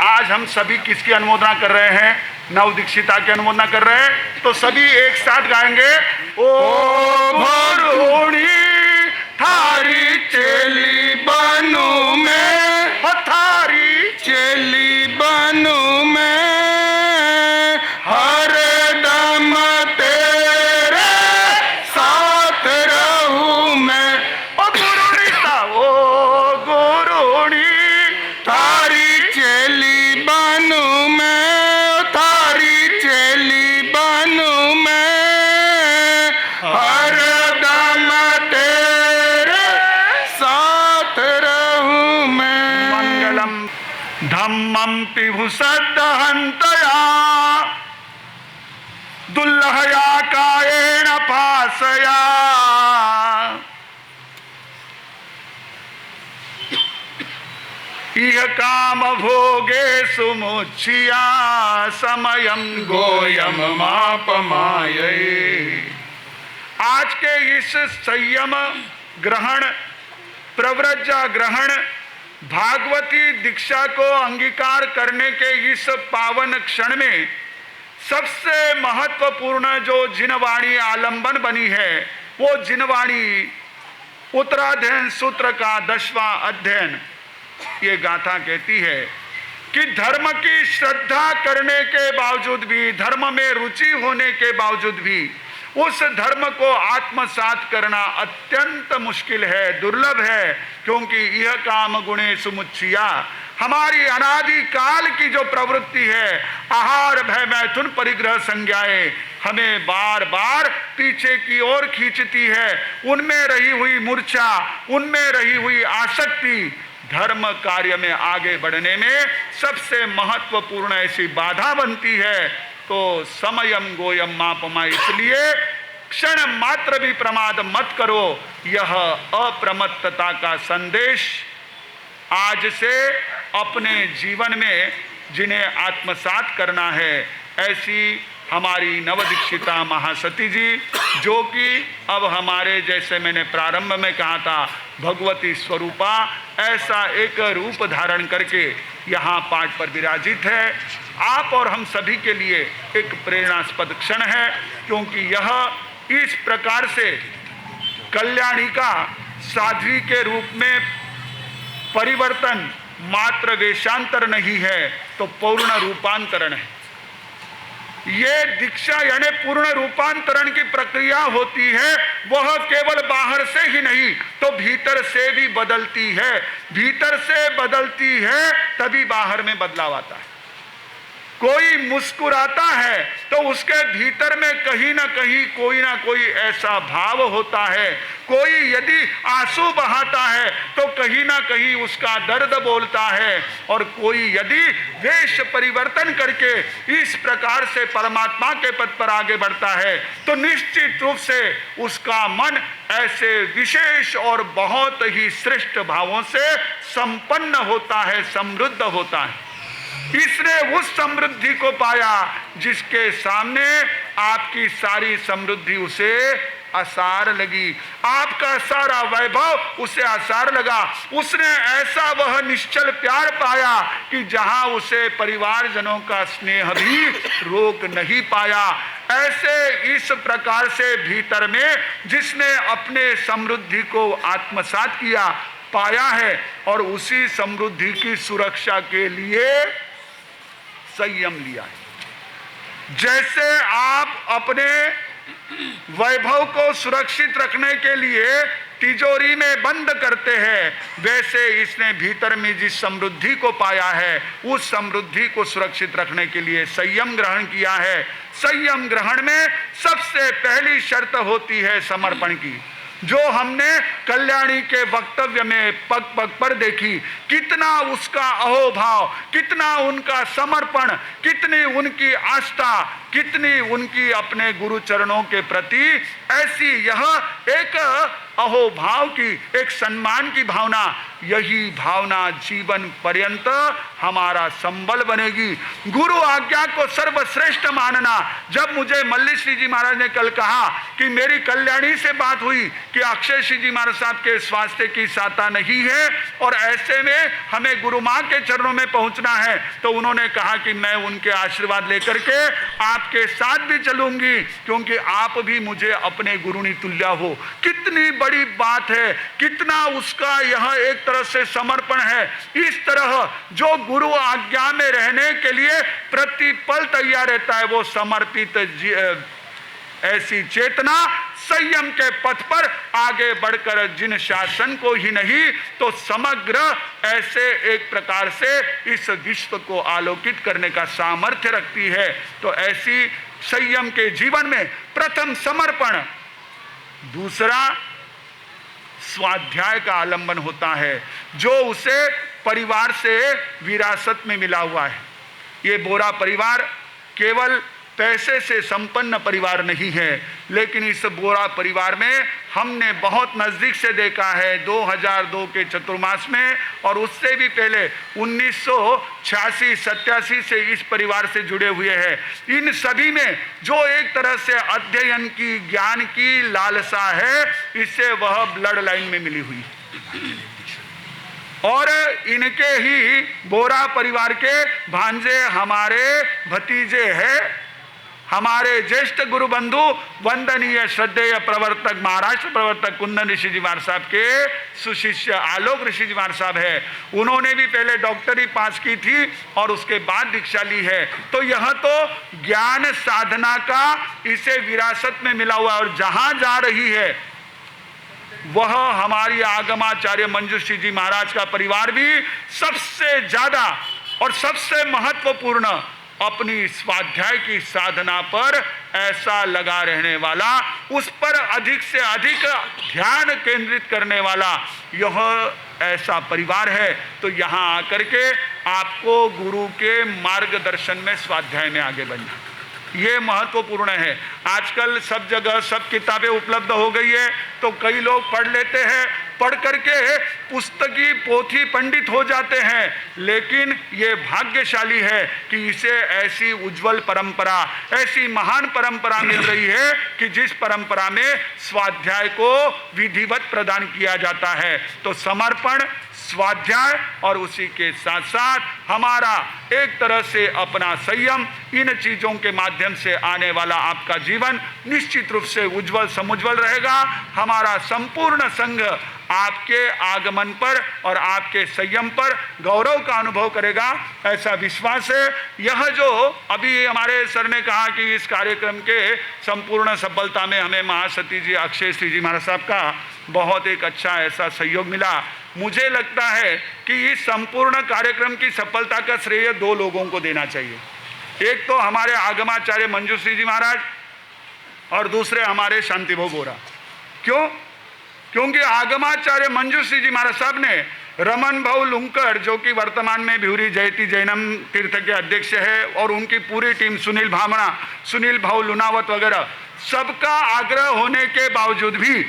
आज हम सभी किसकी अनुमोदना कर रहे हैं? नव दीक्षिता की अनुमोदना कर रहे हैं। तो सभी एक साथ गाएंगे, ओ घोरुणी थारी चेली बनू मैं, थारी चेली बनू मैं, हर दम तेरे साथ रहूं मैं। ओ गुरुणी थारी चेली बनू मैं, थारी चेली बनू मैं, हर दम तेरे साथ रहूं मैं। मंगलम धम्मं पिभु सद्दहंतया दुल्लहया कायेन पासया इह काम भोगे सुमुच्छिया समयम गोयम मापमाये। आज के इस संयम ग्रहण, प्रव्रज्जा ग्रहण, भागवती दीक्षा को अंगीकार करने के इस पावन क्षण में सबसे महत्वपूर्ण जो जिनवाणी आलंबन बनी है, वो जिनवाणी उत्तराध्ययन सूत्र का 10वां अध्ययन। ये गाथा कहती है कि धर्म की श्रद्धा करने के बावजूद भी, धर्म में रुचि होने के बावजूद भी उस धर्म को आत्मसात करना अत्यंत मुश्किल है, दुर्लभ है। क्योंकि यह काम गुणे सुमुच्छिया, हमारी अनादि काल की जो प्रवृत्ति है, आहार भय मैथुन परिग्रह संज्ञाएं, हमें बार बार पीछे की ओर खींचती है। उनमें रही हुई मूर्छा, उनमें रही हुई आसक्ति धर्म कार्य में आगे बढ़ने में सबसे महत्वपूर्ण ऐसी बाधा बनती है। तो समयम गोयम मापमा, इसलिए क्षण मात्र भी प्रमाद मत करो। यह अप्रमत्तता का संदेश आज से अपने जीवन में जिन्हें आत्मसात करना है, ऐसी हमारी नवदीक्षिता महासती जी, जो कि अब हमारे, जैसे मैंने प्रारंभ में कहा था, भगवती स्वरूपा ऐसा एक रूप धारण करके यहाँ पाठ पर विराजित है। आप और हम सभी के लिए एक प्रेरणास्पद क्षण है, क्योंकि यह इस प्रकार से कल्याणी का साध्वी के रूप में परिवर्तन मात्र वेशांतर नहीं है, तो पूर्ण रूपांतरण है। ये दीक्षा यानी पूर्ण रूपांतरण की प्रक्रिया होती है, वह केवल बाहर से ही नहीं तो भीतर से भी बदलती है। भीतर से बदलती है तभी बाहर में बदलाव आता है। कोई मुस्कुराता है तो उसके भीतर में कहीं ना कहीं कोई ना कोई ऐसा भाव होता है। कोई यदि आंसू बहाता है तो कहीं ना कहीं उसका दर्द बोलता है। और कोई यदि वेश परिवर्तन करके इस प्रकार से परमात्मा के पद पर आगे बढ़ता है तो निश्चित रूप से उसका मन ऐसे विशेष और बहुत ही श्रेष्ठ भावों से संपन्न होता है, समृद्ध होता है। इसने उस समृद्धि को पाया जिसके सामने आपकी सारी समृद्धि उसे आसार लगी, आपका सारा वैभव उसे आसार लगा। उसने ऐसा वह निश्चल प्यार पाया कि जहां उसे परिवारजनों का स्नेह भी रोक नहीं पाया। ऐसे इस प्रकार से भीतर में जिसने अपने समृद्धि को आत्मसात किया, पाया है, और उसी समृद्धि की सुरक्षा के लिए संयम लिया है। जैसे आप अपने वैभव को सुरक्षित रखने के लिए तिजोरी में बंद करते हैं, वैसे इसने भीतर में जिस समृद्धि को पाया है उस समृद्धि को सुरक्षित रखने के लिए संयम ग्रहण किया है। संयम ग्रहण में सबसे पहली शर्त होती है समर्पण की, जो हमने कल्याणी के वक्तव्य में पग पग पर देखी। कितना उसका अहोभाव, कितना उनका समर्पण, कितनी उनकी आस्था, कितनी उनकी अपने गुरु चरणों के प्रति ऐसी यह एक अहोभाव की, एक सम्मान की भावना यही भावना जीवन पर्यंत हमारा संबल बनेगी। गुरु आज्ञा को सर्वश्रेष्ठ मानना। जब मुझे मल्ली श्री जी महाराज ने कल कहा कि मेरी कल्याणी से बात हुई कि अक्षय श्री जी महाराज साहब के स्वास्थ्य की साता नहीं है और ऐसे में हमें गुरु माँ के चरणों में पहुंचना है, तो उन्होंने कहा कि मैं उनके आशीर्वाद लेकर के आपके साथ भी चलूंगी, क्योंकि आप भी मुझे अपने गुरुनी तुल्य हो। कितनी बड़ी बात है, कितना उसका यह एक तरह से समर्पण है। इस तरह जो गुरु आज्ञा में रहने के लिए प्रतिपल तैयार रहता है, वो समर्पित ऐसी चेतना संयम के पथ पर आगे बढ़कर जिन शासन को ही नहीं तो समग्र ऐसे एक प्रकार से इस विश्व को आलोकित करने का सामर्थ्य रखती है। तो ऐसी संयम के जीवन में प्रथम समर्पण, दूसरा स्वाध्याय का आलंबन होता है, जो उसे परिवार से विरासत में मिला हुआ है। ये बोरा परिवार केवल पैसे से संपन्न परिवार नहीं है, लेकिन इस बोरा परिवार में हमने बहुत नज़दीक से देखा है 2002 के चतुर्मास में, और उससे भी पहले 1986-87 से इस परिवार से जुड़े हुए हैं। इन सभी में जो एक तरह से अध्ययन की, ज्ञान की लालसा है, इससे वह ब्लड लाइन में मिली हुई है। और इनके ही बोरा परिवार के भांजे हमारे भतीजे हैं, हमारे ज्येष्ठ गुरु बंधु वंदनीय श्रद्धेय प्रवर्तक, महाराष्ट्र प्रवर्तक कुंदन ऋषि जी महाराज साहब के सुशिष्य आलोक ऋषि जी महाराज साहब है। उन्होंने भी पहले डॉक्टरी पास की थी और उसके बाद दीक्षा ली है। तो यह तो ज्ञान साधना का इसे विरासत में मिला हुआ, और जहां जा रही है वह हमारी आगमाचार्य मंजूश्री जी महाराज का परिवार भी सबसे ज्यादा और सबसे महत्वपूर्ण अपनी स्वाध्याय की साधना पर ऐसा लगा रहने वाला, उस पर अधिक से अधिक ध्यान केंद्रित करने वाला यह ऐसा परिवार है। तो यहाँ आकर के आपको गुरु के मार्गदर्शन में स्वाध्याय में आगे बढ़ना ये महत्वपूर्ण है। आजकल सब जगह सब किताबें उपलब्ध हो गई है, तो कई लोग पढ़ लेते हैं, पढ़ करके पुस्तकी पोथी पंडित हो जाते हैं, लेकिन ये भाग्यशाली है कि इसे ऐसी उज्जवल परंपरा, ऐसी महान परंपरा मिल रही है कि जिस परंपरा में स्वाध्याय को विधिवत प्रदान किया जाता है। तो समर्पण, स्वाध्याय और उसी के साथ साथ हमारा एक तरह से अपना संयम, इन चीजों के माध्यम से आने वाला आपका जीवन निश्चित रूप से उज्जवल समुज्वल रहेगा। हमारा संपूर्ण संघ आपके आगमन पर और आपके संयम पर गौरव का अनुभव करेगा, ऐसा विश्वास है। यह जो अभी हमारे सर ने कहा कि इस कार्यक्रम के संपूर्ण सफलता में हमें महासती जी, अक्षय श्री जी महाराज साहब का बहुत एक अच्छा ऐसा सहयोग मिला। मुझे लगता है कि इस संपूर्ण कार्यक्रम की सफलता का श्रेय दो लोगों को देना चाहिए। एक तो हमारे आगमाचार्य मंजूश्री जी महाराज और दूसरे हमारे शांतिभाव बोरा। क्यों? क्योंकि आगमाचार्य मंजूश्री जी महाराज साहब ने रमन भाऊ लुंकर, जो कि वर्तमान में भिवरी जयती जैनम तीर्थ के अध्यक्ष है, और उनकी पूरी टीम, सुनील भामणा, सुनील भाऊ लुनावत वगैरह, सबका आग्रह होने के बावजूद भी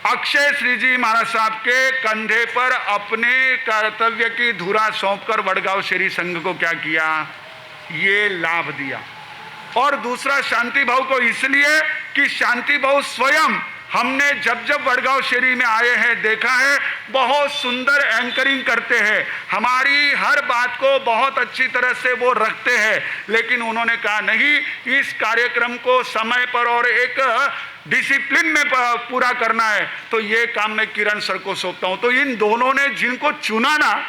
अक्षय श्री जी महाराज साहब के कंधे पर अपने कर्तव्य की धुरा सौंपकर वडगांव शेरी संघ को क्या किया, ये लाभ दिया। और दूसरा शांति भाव को इसलिए कि शांति भाव स्वयं, हमने जब जब वडगांव शेरी में आए हैं देखा है, बहुत सुंदर एंकरिंग करते हैं, हमारी हर बात को बहुत अच्छी तरह से वो रखते हैं। लेकिन उन्होंने कहा नहीं, इस कार्यक्रम को समय पर और एक डिसिप्लिन में पूरा करना है, तो ये काम मैं किरण सर को सौंपता हूं। तो इन दोनों ने जिनको चुना ना,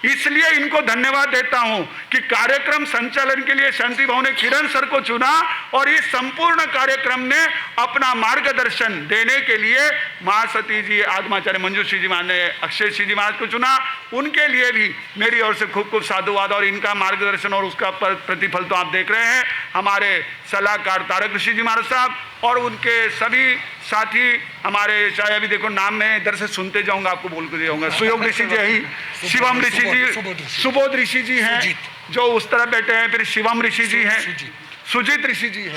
इसलिए इनको धन्यवाद देता हूं कि कार्यक्रम संचालन के लिए शांति भाव ने किरण सर को चुना, और इस संपूर्ण कार्यक्रम में अपना मार्गदर्शन देने के लिए महासती जी, आगमाचार्य मंजूश्री जी महाराज ने अक्षय श्री जी महाराज को चुना। उनके लिए भी मेरी ओर से खूब खूब साधुवाद, और इनका मार्गदर्शन और उसका प्रतिफल तो आप देख रहे हैं। हमारे सलाहकार तारक ऋषि जी महाराज साहब और उनके सभी साथी, हमारे चाहे अभी देखो नाम में इधर से सुनते जाऊंगा, आपको बोल के जाऊंगा, सुयोग ऋषि जी ही, शिवम ऋषि जी, सुबोध ऋषि जी हैं जो उस तरफ बैठे हैं, फिर शिवम ऋषि जी हैं, सुजीत ऋषि जी हैं,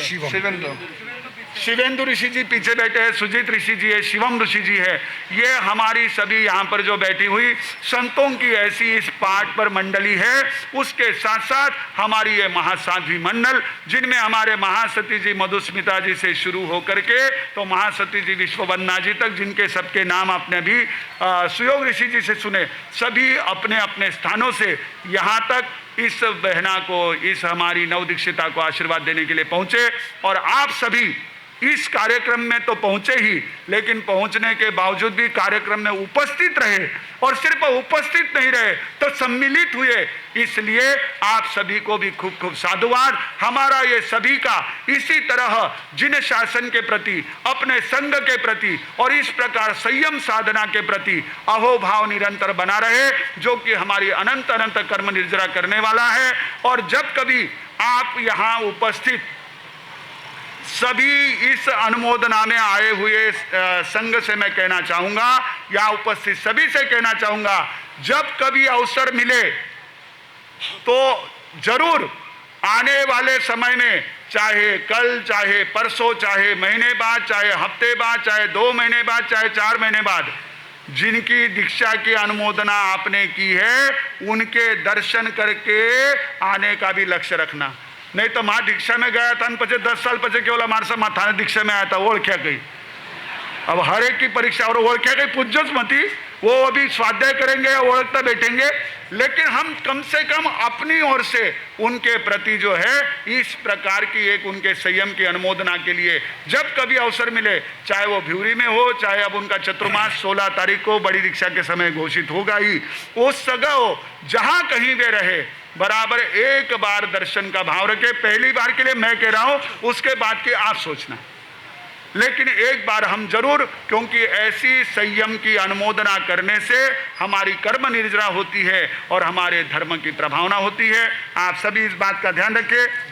शिवेंदु ऋषि जी पीछे बैठे हैं, सुजीत ऋषि जी है, शिवम ऋषि जी है, ये हमारी सभी यहाँ पर जो बैठी हुई संतों की ऐसी इस पाठ पर मंडली है। उसके साथ साथ हमारी ये महासाध्वी मंडल, जिनमें हमारे महासती जी मधुस्मिता जी से शुरू होकर के तो महासती जी विश्ववंदना जी तक, जिनके सबके नाम आपने भी सुयोग ऋषि जी से सुने, सभी अपने अपने स्थानों से यहाँ तक इस बहना को, इस हमारी नवदीक्षिता को आशीर्वाद देने के लिए पहुँचे। और आप सभी इस कार्यक्रम में तो पहुंचे ही, लेकिन पहुंचने के बावजूद भी कार्यक्रम में उपस्थित रहे, और सिर्फ उपस्थित नहीं रहे तो सम्मिलित हुए। इसलिए आप सभी को भी खूब खूब साधुवाद। हमारा ये सभी का इसी तरह जिन शासन के प्रति, अपने संघ के प्रति और इस प्रकार संयम साधना के प्रति अहोभाव निरंतर बना रहे, जो कि हमारी अनंत अनंत कर्म निर्जरा करने वाला है। और जब कभी आप यहाँ उपस्थित सभी इस अनुमोदना में आए हुए संघ से मैं कहना चाहूँगा, या उपस्थित सभी से कहना चाहूँगा, जब कभी अवसर मिले तो जरूर आने वाले समय में, चाहे कल, चाहे परसों, चाहे महीने बाद, चाहे हफ्ते बाद, चाहे 2 महीने बाद, चाहे 4 महीने बाद, जिनकी दीक्षा की अनुमोदना आपने की है, उनके दर्शन करके आने का भी लक्ष्य रखना। नहीं तो माँ दीक्षा में गया था, पचे 10 साल पचे केवल माणसं मा थाने दीक्षा में आया था, ओळख्या गई। अब हर एक की परीक्षा, और ओळख्या गई पूज्यच मती, वो अभी स्वाध्याय करेंगे, ओळखता बैठेंगे, लेकिन हम कम से कम अपनी ओर से उनके प्रति जो है इस प्रकार की एक उनके संयम की अनुमोदना के लिए जब कभी अवसर मिले, चाहे वो भिवरी में हो, चाहे अब उनका चतुर्मास 16 तारीख को बड़ी दीक्षा के समय घोषित होगा ही, उस जगह हो जहाँ कहीं वे रहे, बराबर एक बार दर्शन का भाव रखे। पहली बार के लिए मैं कह रहा हूं, उसके बाद की आप सोचना, लेकिन एक बार हम जरूर, क्योंकि ऐसी संयम की अनुमोदना करने से हमारी कर्म निर्जरा होती है और हमारे धर्म की प्रभावना होती है। आप सभी इस बात का ध्यान रखें।